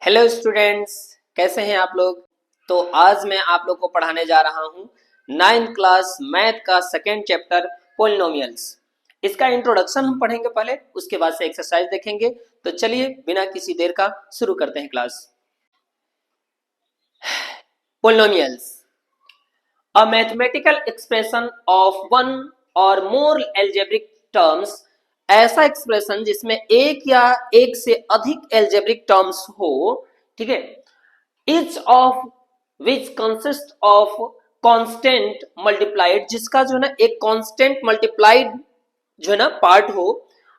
Hello students, कैसे हैं आप लोग। तो आज मैं आप लोग को पढ़ाने जा रहा हूं 9th क्लास मैथ का सेकेंड चैप्टर पोलिनोमियल्स। इसका इंट्रोडक्शन हम पढ़ेंगे पहले, उसके बाद से एक्सरसाइज देखेंगे। तो चलिए बिना किसी देर का शुरू करते हैं class. Polynomials, a mathematical expression of one और मोर एल्जेब्रिक टर्म्स, ऐसा एक्सप्रेशन जिसमें एक या एक से अधिक एल्जेब्रिक टर्म्स हो, ठीक है। each of which consist of constant multiplied, जिसका जो है ना एक कांस्टेंट मल्टीप्लाइड जो है ना पार्ट हो,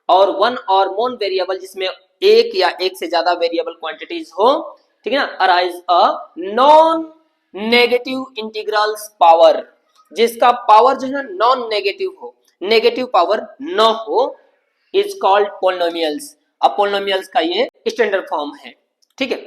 और वन और मोर वेरिएबल जिसमें एक या एक से ज्यादा वेरिएबल क्वांटिटीज हो, ठीक है ना। Arise a non negative integrals power, जिसका पावर जो है ना नॉन नेगेटिव हो, नेगेटिव पावर न हो, इज कॉल्ड पोलिनोमियल्स। अब पोलिनोमियल्स का ये स्टैंडर्ड फॉर्म है, ठीक है।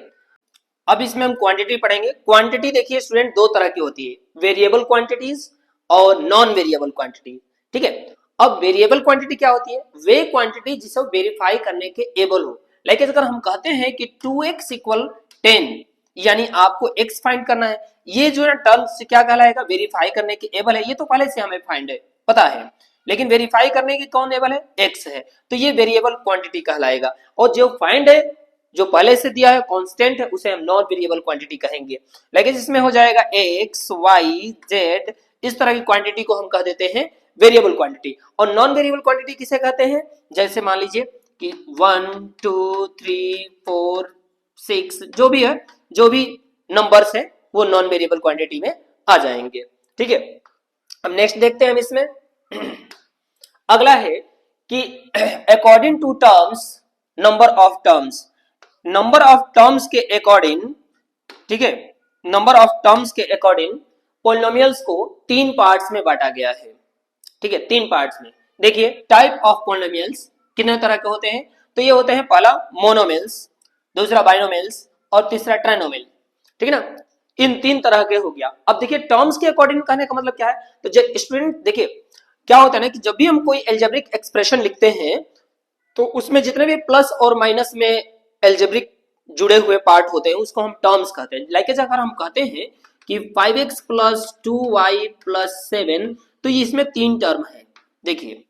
अब इसमें हम क्वांटिटी पढ़ेंगे। क्वांटिटी देखिए स्टूडेंट दो तरह की होती है, वेरिएबल क्वांटिटीज और नॉन वेरिएबल क्वांटिटी, ठीक है। अब वेरिएबल क्वांटिटी क्या होती है? वे क्वांटिटी जिसे वेरीफाई करने के एबल हो। लाइक अगर हम कहते हैं कि 2x इक्वल 10, यानी आपको x फाइंड करना है, ये जो है टर्म से क्या कहलाएगा? वेरीफाई करने के एबल है। ये तो पहले से हमें फाइंड है, पता है, लेकिन वेरीफाई करने की कौन एबल है? x है, तो ये वेरिएबल क्वांटिटी कहलाएगा। और जो फाइंड है, जो पहले से दिया है कांस्टेंट है, उसे हम नॉन वेरिएबल क्वांटिटी कहेंगे। लेकिन इसमें हो जाएगा x y z, इस तरह की क्वांटिटी को हम कह देते हैं वेरिएबल क्वांटिटी। और नॉन वेरिएबल क्वांटिटी किसे कहते हैं? जैसे मान लीजिए कि 1 2 3 4 6 जो भी है, जो भी नंबर्स है वो नॉन वेरिएबल क्वांटिटी में आ जाएंगे, ठीक है। अब नेक्स्ट देखते हैं हम इसमें। अगला है कि according to terms, number of terms, number of terms के अकॉर्डिंग, ठीक है, नंबर ऑफ टर्म्स के अकॉर्डिंग पोलिनोमियल्स को तीन पार्ट्स में बांटा गया है, ठीक है, तीन पार्ट्स में। देखिए टाइप ऑफ पोलिनोमियल्स कितने तरह के होते हैं? तो ये होते हैं पहला मोनोमियल्स, दूसरा बाइनोमियल्स और तीसरा ट्राइनोमियल, ठीक है ना। इन तीन तरह के हो गया। अब देखिए टर्म्स के अकॉर्डिंग कहने का मतलब क्या है? तो स्टूडेंट देखिए क्या होता है ना कि जब भी हम कोई एल्जेब्रिक एक्सप्रेशन लिखते हैं तो उसमें जितने भी प्लस और माइनस में एल्जेब्रिक जुड़े हुए पार्ट होते हैं उसको हम टर्म्स कहते हैं। लाइक अगर हम कहते हैं कि 5x प्लस 2y प्लस 7, तो ये इसमें तीन टर्म है। देखिए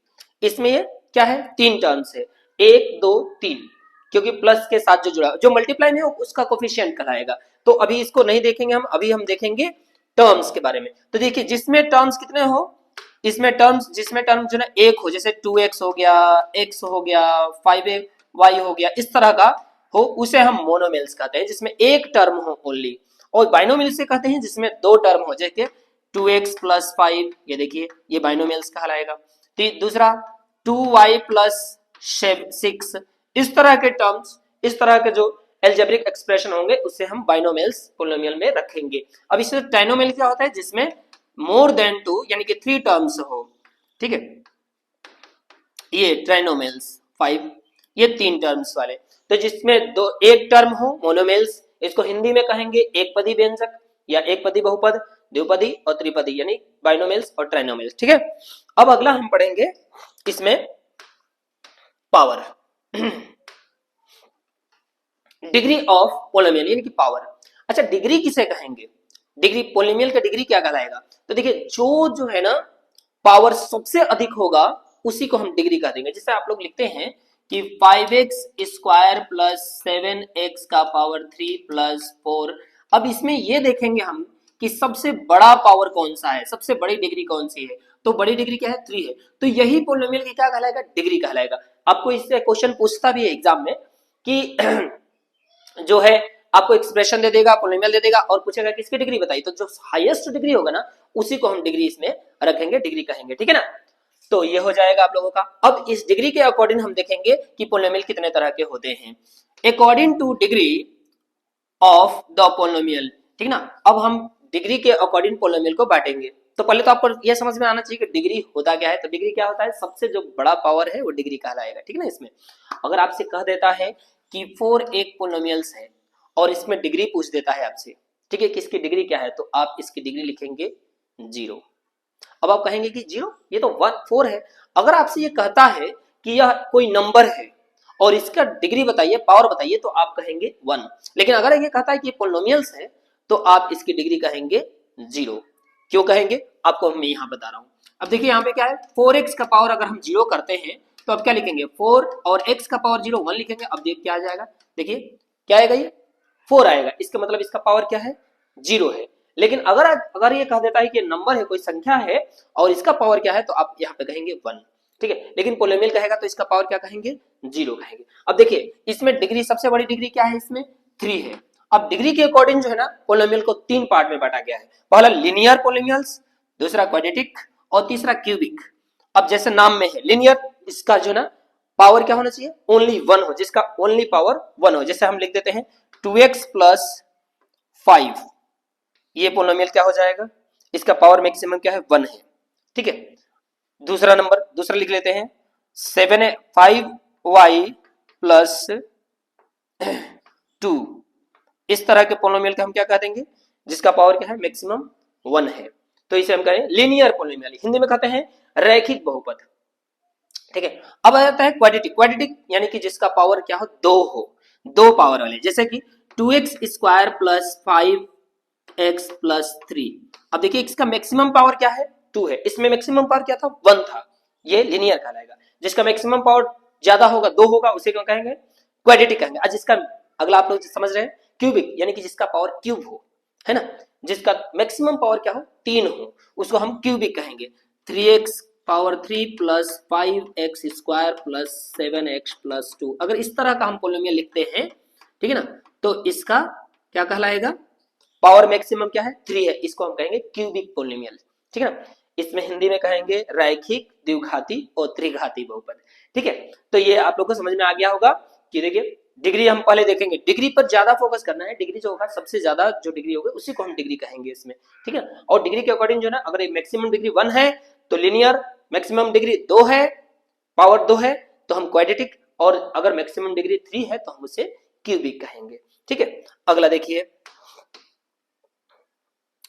इसमें ये क्या है? तीन टर्म्स है, 1 2 3, क्योंकि प्लस के साथ जो जुड़ा, जो मल्टीप्लाई है उसका कोफिशिएंट कहलाएगा। तो अभी इसको नहीं देखेंगे हम, अभी हम देखेंगे टर्म्स के बारे में। तो देखिए जिसमें टर्म्स कितने हो, इसमें टर्म्स, जिसमें टर्म जो है एक हो, जैसे 2x हो गया, x हो गया, 5y हो गया, इस तरह का हो, उसे हम मोनोमियल्स कहते हैं, जिसमें एक टर्म हो ओनली। और बाइनोमियल से कहते हैं जिसमें दो टर्म हो, जैसे 2x प्लस 5, ये देखिए ये बाइनोमियल्स कहलाएगा। दूसरा 2y प्लस 6, इस तरह के टर्म्स, इस तरह के जो एल्जेब्रिक एक्सप्रेशन होंगे उसे हम बाइनोमियल्स पोलिनोमियल में रखेंगे। अब इसमें ट्राइनोमियल क्या होता है? जिसमें मोर देन 2 यानी कि 3 टर्म्स हो, ठीक है, ये ट्राइनोमियल्स 5, ये तीन टर्म्स वाले। तो जिसमें दो एक टर्म हो मोनोमियल्स, इसको हिंदी में कहेंगे एक पदी व्यंजक या एक पदी बहुपद, द्विपदी और त्रिपदी, यानी बाइनोमियल्स और ट्राइनोमियल्स, ठीक है। अब अगला हम पढ़ेंगे इसमें पावर, डिग्री ऑफ पोलिनोमियल यानी कि पावर। अच्छा डिग्री किसे कहेंगे? डिग्री, पोलिनोमियल का डिग्री क्या कहलाएगा? तो देखिए जो है ना पावर सबसे अधिक होगा उसी को हम डिग्री कह देंगे। जैसे आप लोग लिखते हैं कि 5x स्क्वायर प्लस 7x का पावर 3 प्लस 4। अब इसमें ये देखेंगे हम कि सबसे बड़ा पावर कौन सा है, सबसे बड़ी डिग्री कौन सी है। तो बड़ी डिग्री क्या है? 3 है। तो यही पोलिनोमियल की क्या कहलाएगा? डिग्री कहलाएगा। आपको इससे क्वेश्चन पूछता भी है एग्जाम में कि जो है आपको एक्सप्रेशन दे देगा, पोलिनोमियल दे देगा और पूछेगा कि इसकी डिग्री बताइए। तो जो हाईएस्ट डिग्री होगा ना उसी को हम डिग्री इसमें रखेंगे, डिग्री कहेंगे, ठीक है ना। तो ये हो जाएगा आप लोगों का। अब इस डिग्री के अकॉर्डिंग हम देखेंगे कि पोलिनोमियल कितने तरह के होते हैं according two degree of the polynomial, ठीक ना। अब हम डिग्री के अकॉर्डिंग पोलिनोमियल को बांटेंगे। तो पहले तो आपको यह समझ में आना चाहिए कि डिग्री होता क्या है। तो डिग्री क्या होता है? सबसे जो बड़ा पावर है वो डिग्री कहलाएगा, ठीक है ना। इसमें अगर आपसे कह देता है कि 4 एक पोलिनोमियल्स है और इसमें डिग्री पूछ देता है आपसे, ठीक है, कि इसकी डिग्री क्या है, तो आप इसकी डिग्री लिखेंगे 0। अब आप कहेंगे कि 0, ये तो 1 4 है। अगर आपसे ये कहता है कि यह कोई नंबर है और इसका डिग्री बताइए, पावर बताइए, तो आप कहेंगे 1। लेकिन अगर ये कहता है कि पॉलिनोमियल्स है तो आप इसकी डिग्री कहेंगे 0। क्यों कहेंगे आपको मैं यहाँ बता रहा हूँ। अब देखिए यहाँ पे क्या है, 4x का पावर अगर हम 0 करते हैं तो अब क्या लिखेंगे, 4 और x का पावर 0 1 लिखेंगे। अब देख क्या आ जाएगा, देखिए क्या आएगा, ये 4 आएगा। इसका मतलब इसका पावर क्या है, 0 है। लेकिन अगर ये कह देता है कि नंबर है, कोई संख्या है और इसका पावर क्या है, तो आप यहाँ पे कहेंगे 1, ठीक है। लेकिन पोलिनोमियल कहेगा तो इसका पावर क्या कहेंगे, 0 कहेंगे। अब देखिए इसमें डिग्री, सबसे बड़ी डिग्री क्या है, इसमें 3 है। अब डिग्री के अकॉर्डिंग जो है ना, पोलिनोमियल को 3 पार्ट में बांटा गया है। पहला लीनियर पोलिनोमियल्स, दूसरा क्वाड्रेटिक और तीसरा क्यूबिक। अब जैसे नाम में है लीनियर, इसका जो ना पावर क्या होना चाहिए, ओनली 1 हो, जिसका ओनली पावर 1 हो। जैसे हम लिख देते हैं 2x प्लस 5, ये पोलिनोमियल क्या हो जाएगा, इसका पावर मैक्सिमम क्या है, 1 है, ठीक है। दूसरा लिख लेते हैं 5y प्लस 2, इस तरह के पोलिनोमियल का हम क्या कह देंगे, जिसका पावर क्या है, मैक्सिमम 1 है। तो इसे हम कहें लीनियर पोलिनोमियल, हिंदी में कहते हैं रैखिक बहुपद, ठीक है। अब आ जाता है क्वाड्रेटिक यानी कि जिसका पावर क्या हो, 2 हो, 2 पावर वाले, जैसे कि 2x square plus 5x plus 3। अब देखिए इसका मैक्सिमम पावर क्या है, 2 है, इसमें मैक्सिमम पावर क्या था, 1 था, ये लीनियर कहलाएगा। जिसका मैक्सिमम पावर ज्यादा होगा, 2 होगा, उसे क्या कहेंगे, क्वाड्रेटिक कहेंगे। आज जिसका अगला आप लोग समझ रहे हैं, क्यूबिक यानी कि जिसका पावर क्यूब हो, है ना, जिसका मैक्सिमम पावर क्या हो, 3 हो, उसको हम क्यूबिक कहेंगे। 3x power 3 plus 5x square plus 7x plus 2, अगर इस तरह का हम पोलिनोमियल लिखते हैं, ठीक है ना, तो इसका क्या कहलाएगा, पावर मैक्सिमम क्या है, 3 है, इसको हम कहेंगे क्यूबिक पोलिनोमियल, ठीक है ना। इसमें हिंदी में कहेंगे रैखिक, द्विघाती और त्रिघाती बहुपद, ठीक है। तो ये आप लोग को समझ में आ गया होगा कि देखिए डिग्री हम पहले देखेंगे, डिग्री पर ज्यादा फोकस करना है, डिग्री जो होगा सबसे ज्यादा जो डिग्री होगी उसी को हम डिग्री कहेंगे इसमें, ठीक है। और डिग्री के अकॉर्डिंग जो है ना, अगर मैक्सिमम डिग्री 1 है तो लीनियर, मैक्सिमम डिग्री 2 है, पावर 2 है तो हम क्वाड्रेटिक, और अगर मैक्सिमम डिग्री 3 है तो हम उसे क्यूबिक कहेंगे, ठीक है। अगला देखिए,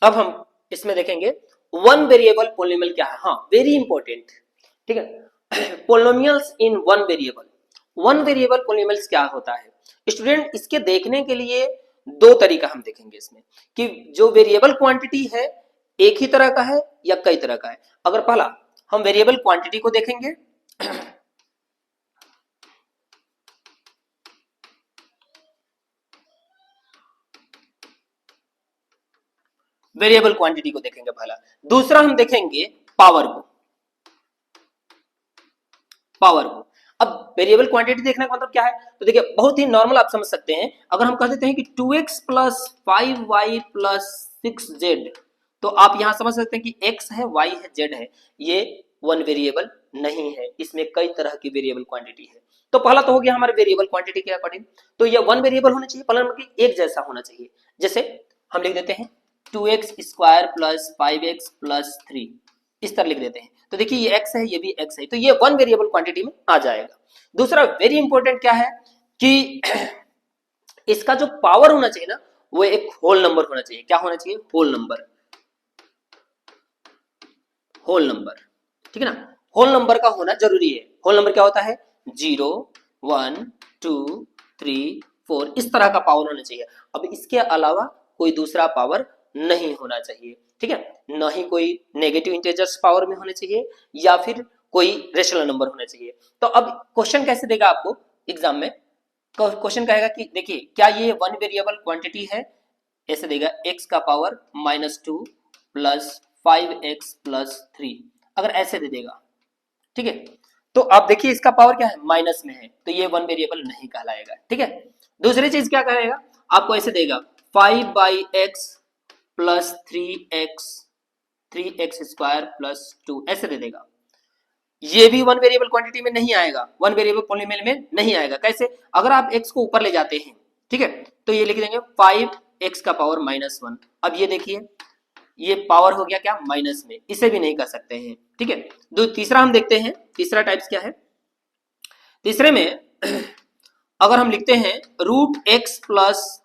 अब हम इसमें देखेंगे वन वेरिएबल पोलिनोमियल क्या है, हाँ वेरी इंपॉर्टेंट, ठीक है। Polynomials in one variable, one variable polynomials क्या होता है स्टूडेंट, इसके देखने के लिए 2 तरीका हम देखेंगे इसमें, कि जो वेरिएबल क्वांटिटी है एक ही तरह का है या कई तरह का है। अगर पहला हम वेरिएबल क्वांटिटी को देखेंगे, वेरिएबल क्वांटिटी को देखेंगे पहला। दूसरा हम देखेंगे पावर को, अब वेरिएबल क्वांटिटी देखने का मतलब क्या है, तो देखिए बहुत ही नॉर्मल आप समझ सकते हैं। अगर हम कह देते हैं कि 2x plus 5y plus 6z, तो आप यहां समझ सकते हैं कि x है, y है, z है, ये वन वेरिएबल नहीं है, इसमें कई तरह की वेरिएबल क्वांटिटी है। तो पहला तो हो गया हमारे वेरिएबल क्वांटिटी के अकॉर्डिंग, तो ये वन वेरिएबल होना चाहिए, पहला मतलब कि एक जैसा होना चाहिए। जैसे हम लिख देते हैं 2x square plus 5x plus 3, इस तरह लिख देते हैं। तो देखिए ये x है, ये भी x है, तो ये वन वेरिएबल क्वांटिटी में आ जाएगा। दूसरा वेरी इंपॉर्टेंट क्या है कि इसका जो पावर होना चाहिए ना, वो एक होल नंबर होना चाहिए। क्या होना चाहिए, होल नंबर, होल नंबर, ठीक है ना, होल नंबर का होना जरूरी है। होल नंबर क्या होता है, 0 1 2 3 4, इस तरह का पावर होना चाहिए। अब इसके अलावा कोई दूसरा पावर नहीं होना चाहिए, ठीक है, ना ही कोई नेगेटिव इंटीजर्स पावर में होने चाहिए या फिर कोई रेशनल नंबर होना चाहिए। तो अब क्वेश्चन कैसे देगा आपको एग्जाम में, क्वेश्चन कहेगा कि देखिए क्या ये वन वेरिएबल क्वांटिटी है, ऐसे देगा x का पावर -2 प्लस 5x प्लस 3, अगर ऐसे दे देगा, ठीक है, तो आप देखिए इसका पावर क्या है, माइनस में है, तो ये वन वेरिएबल नहीं कहलाएगा, ठीक है। दूसरी चीज क्या कहेगा, आपको ऐसे देगा 5/x plus 3x square plus 2, ऐसे दे देगा, ये भी वन वेरिएबल क्वांटिटी में नहीं आएगा, वन वेरिएबल पॉलिनोमियल में नहीं आएगा। कैसे, अगर आप x को ऊपर ले जाते हैं, ठीक है, तो ये लिख देंगे 5x का पावर -1। अब ये देखिए ये पावर हो गया क्या, माइनस में, इसे भी नहीं कर सकते हैं, ठीक है। तीसरा हम देखते हैं, तीसरा टाइप्स क्या है। तीसरे में अगर हम लिखते हैं √x प्लस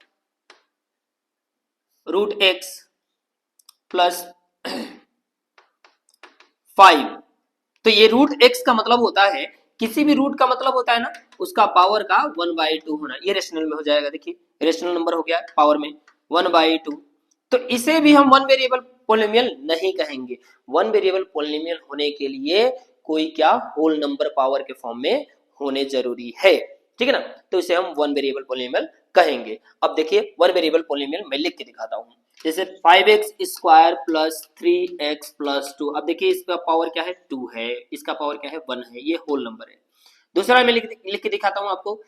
5, तो ये √x का मतलब होता है किसी भी रूट का मतलब होता है ना उसका पावर का 1/2 होना, ये रेशनल में हो जाएगा। देखिए रेशनल नंबर हो गया पावर में 1/2, तो इसे भी हम वन वेरिएबल पोलिनोमियल नहीं कहेंगे। वन वेरिएबल पोलिनोमियल होने के लिए कोई क्या होल नंबर पावर के फॉर्म में होने जरूरी है, ठीक है ना, तो इसे हम वन वेरिएबल पोलिनोमियल कहेंगे। अब देखिए वन वेरिएबल पोलिनोमियल मैं लिख के दिखाता हूँ, जैसे 5x² प्लस 3x प्लस 2। अब देखिए इसका पावर क्या है 2 है, इसका पावर क्या है 1 है, ये होल नंबर है। दूसरा मैं लिख के दिखाता हूँ आपको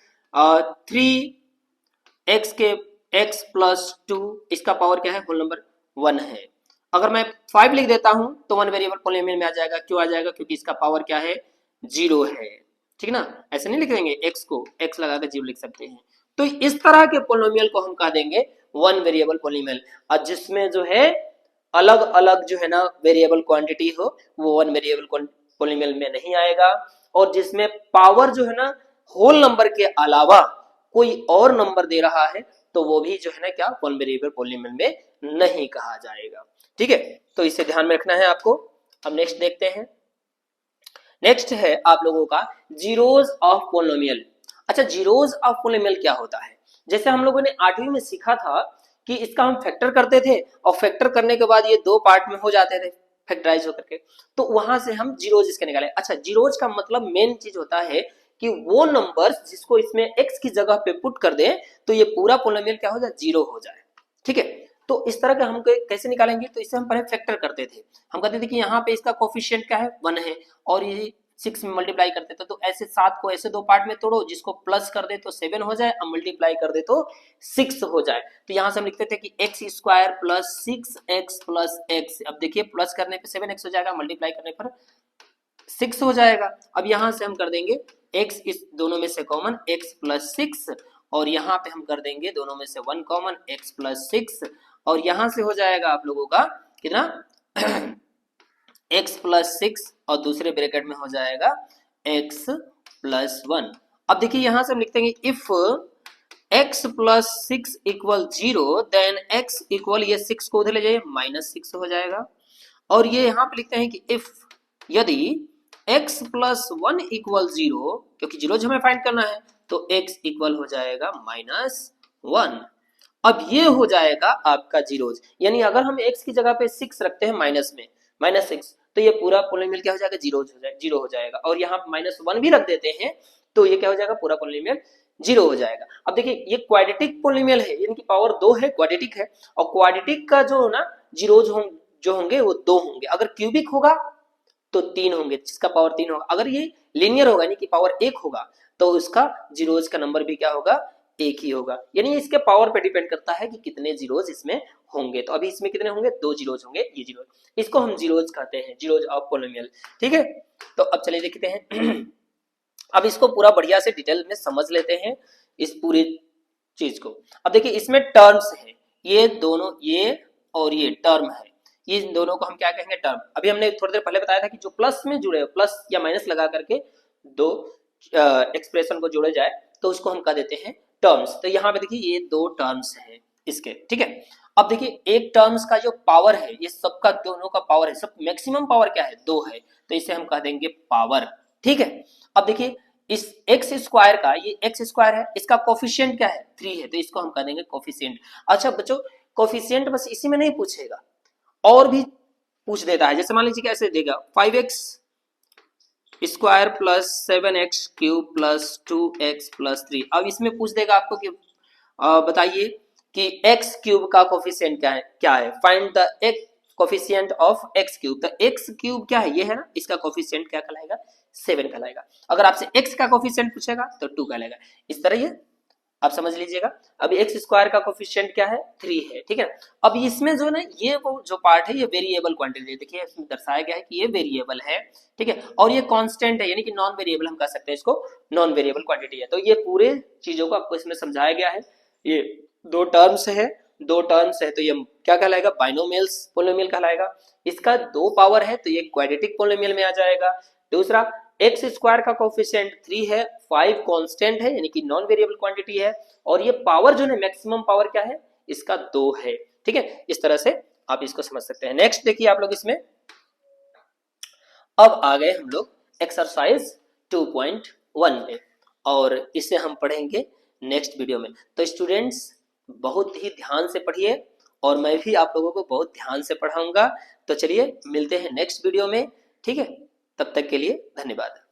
3x के x प्लस 2, इसका पावर क्या है होल नंबर 1 है। अगर मैं 5 लिख देता हूं तो वन वेरिएबल पोलिनोमियल में आ जाएगा। क्यों आ जाएगा? क्योंकि इसका पावर क्या है 0 है, ठीक ना। ऐसे नहीं लिख देंगे x को x लगा कर 0 लिख सकते हैं। तो इस तरह के पोलिनोमियल को हम कह देंगे वन वेरिएबल पोलिनोमियल, और जिसमें जो है अलग अलग जो है ना वेरिएबल क्वांटिटी हो वो वन वेरिएबल पोलिनोमियल में नहीं आएगा, और जिसमें पावर जो है ना होल नंबर के अलावा कोई और नंबर दे रहा है तो वो भी जो है ना क्या वन वेरिएबल पोलिनोमियल में नहीं कहा जाएगा, ठीक है। तो इसे ध्यान में रखना है आपको। अब नेक्स्ट देखते हैं, नेक्स्ट है आप लोगों का जीरोज ऑफ पोलिनोमियल। अच्छा, जीरोज ऑफ पोलिनोमियल क्या होता है? जैसे हम लोगों ने 8वीं में सीखा था कि इसका हम फैक्टर करते थे और फैक्टर करने के बाद ये दो पार्ट में हो जाते थे फैक्टराइज होकर के, तो वहां से हम जीरोज इसके निकाले। अच्छा, जीरोज का मतलब मेन चीज होता है कि वो नंबर्स जिसको इसमें x की जगह पे पुट कर दें तो ये पूरा पोलिनोमियल क्या हो जाए 0 हो जाए, ठीक है। तो इस तरह का हम कैसे निकालेंगे? तो इसे हम पहले फैक्टर करते थे। हम कहते थे कि यहाँ पे इसका कोफिशिएंट क्या है 1 है और ये 6 में मल्टीप्लाई करते थे, तो ऐसे 7 को ऐसे दो पार्ट में तोड़ो, जिसको प्लस कर दे तो 7 हो जाए और मल्टीप्लाई कर दे तो 6 हो जाए। तो यहाँ से हम लिखते थे कि x² plus 6x plus x। अब देखिए प्लस करने पे 7x हो जाएगा, मल्टीप्लाई करने पर 6 हो जाएगा। अब यहाँ से हम कर देंगे x इस दोनों में से कॉमन x प्लस 6, और यहाँ पे हम कर देंगे दोनों में से 1 कॉमन x प्लस 6, और यहाँ से हो जाएगा आप लोगों का कितना x प्लस 6 और दूसरे ब्रैकेट में हो जाएगा x प्लस 1। अब देखिए यहाँ से हम लिखते हैं if x plus 6 equal 0 then x equal, ये 6 को उधर ले जाइए -6 हो जाएगा। और ये यहाँ पे लिखते हैं कि इफ यदि x प्लस 1 इक्वल 0, क्योंकि जीरो हमें फाइंड करना है, तो x इक्वल हो जाएगा -1। अब ये हो जाएगा आपका जीरोज, यानी अगर हम x की जगह पे 6 रखते हैं माइनस में -6, तो ये पूरा पोलिनोमियल क्या हो जाएगा जीरोज हो जाएगा, 0 हो जाएगा। और यहाँ -1 भी रख देते हैं तो ये क्या हो जाएगा पूरा पोलिनोमियल 0 हो जाएगा। अब देखिए ये क्वाड्रेटिक पोलिनोमियल है, इनकी पावर 2 है, क्वाड्रेटिक है, और क्वाड्रेटिक का जो ना जीरोज जो होंगे वो 2 होंगे। अगर क्यूबिक होगा तो 3 होंगे, जिसका पावर 3 होगा। अगर ये लीनियर होगा यानी कि पावर 1 होगा तो उसका जीरोज का नंबर भी क्या होगा 1 ही होगा। यानी इसके पावर पे डिपेंड करता है कि कितने जीरोज इसमें होंगे। तो अभी इसमें कितने होंगे 2 जीरोज होंगे, ये जीरोज, इसको हम जीरोज कहते हैं, जीरोज ऑफ पोलिनोमियल, ठीक है। तो अब चलिए देखते हैं अब इसको पूरा बढ़िया से डिटेल में समझ लेते हैं इस पूरी चीज को। अब देखिए इसमें टर्म्स है, ये दोनों, ये और ये टर्म है, ये इन दोनों को हम क्या कहेंगे टर्म। अभी हमने थोड़ी देर पहले बताया था कि जो प्लस में जुड़े, प्लस या माइनस लगा करके दो एक्सप्रेशन को जोड़े जाए तो उसको हम कह देते हैं टर्म्स। तो यहाँ पे देखिए ये दो टर्म्स हैं इसके, ठीक है। अब देखिए एक टर्म्स का जो पावर है, ये सबका दोनों का पावर है, सब मैक्सिमम पावर क्या है 2 है, तो इसे हम कह देंगे पावर, ठीक है। अब देखिए इस x² का, ये x² है, इसका कोफिशिएंट क्या है 3 है, तो इसको हम कह देंगे कोफिशिएंट। अच्छा बच्चों, कोफिशिएंट बस इसी में नहीं पूछेगा, और भी पूछ देता है। जैसे मान लीजिए कैसे देगा 5x² plus 7x cube plus 2x plus 3। अब इसमें पूछ देगा आपको कि बताइए कि x क्यूब का कोफिशिएंट क्या है, find the x coefficient of x cube. तो x क्यूब क्या है, ये है ना, इसका कोफिशिएंट क्या कहलाएगा 7 कहलाएगा। अगर आपसे x का कोफिशिएंट पूछेगा तो 2 कहलाएगा। इस तरह ये आप समझ लीजिएगा। अभी x² का कोफिशिएंट क्या है 3 है, ठीक है। अब इसमें जो ना ये वो जो पार्ट है ये वेरिएबल क्वांटिटी है, देखिए इसमें दर्शाया गया है कि ये वेरिएबल है, ठीक है, और ये कांस्टेंट है, यानी कि नॉन वेरिएबल हम कह सकते हैं इसको, नॉन वेरिएबल क्वांटिटी है। तो ये पूरे चीजों को आपको इसमें समझाया गया है। ये दो टर्म्स है, तो ये क्या कहलाएगा बाइनोमियल्स पोलिनोमियल कहलाएगा। इसका 2 पावर है तो ये क्वाड्रेटिक पोलिनोमियल में आ जाएगा। दूसरा x² का कोफिशिएंट 3 है, 5 कांस्टेंट है यानी कि नॉन वेरिएबल क्वांटिटी है, और ये पावर जो है मैक्सिमम पावर क्या है इसका 2 है, ठीक है। इस तरह से आप इसको समझ सकते हैं। नेक्स्ट देखिए आप लोग इसमें, अब आ गए हम लोग एक्सरसाइज 2.1 में, और इसे हम पढ़ेंगे नेक्स्ट वीडियो में। तो स्टूडेंट्स बहुत ही ध्यान से पढ़िए और मैं भी आप लोगों को बहुत ध्यान से पढ़ाऊंगा। तो चलिए मिलते हैं नेक्स्ट वीडियो में, ठीक है? तब तक के लिए धन्यवाद।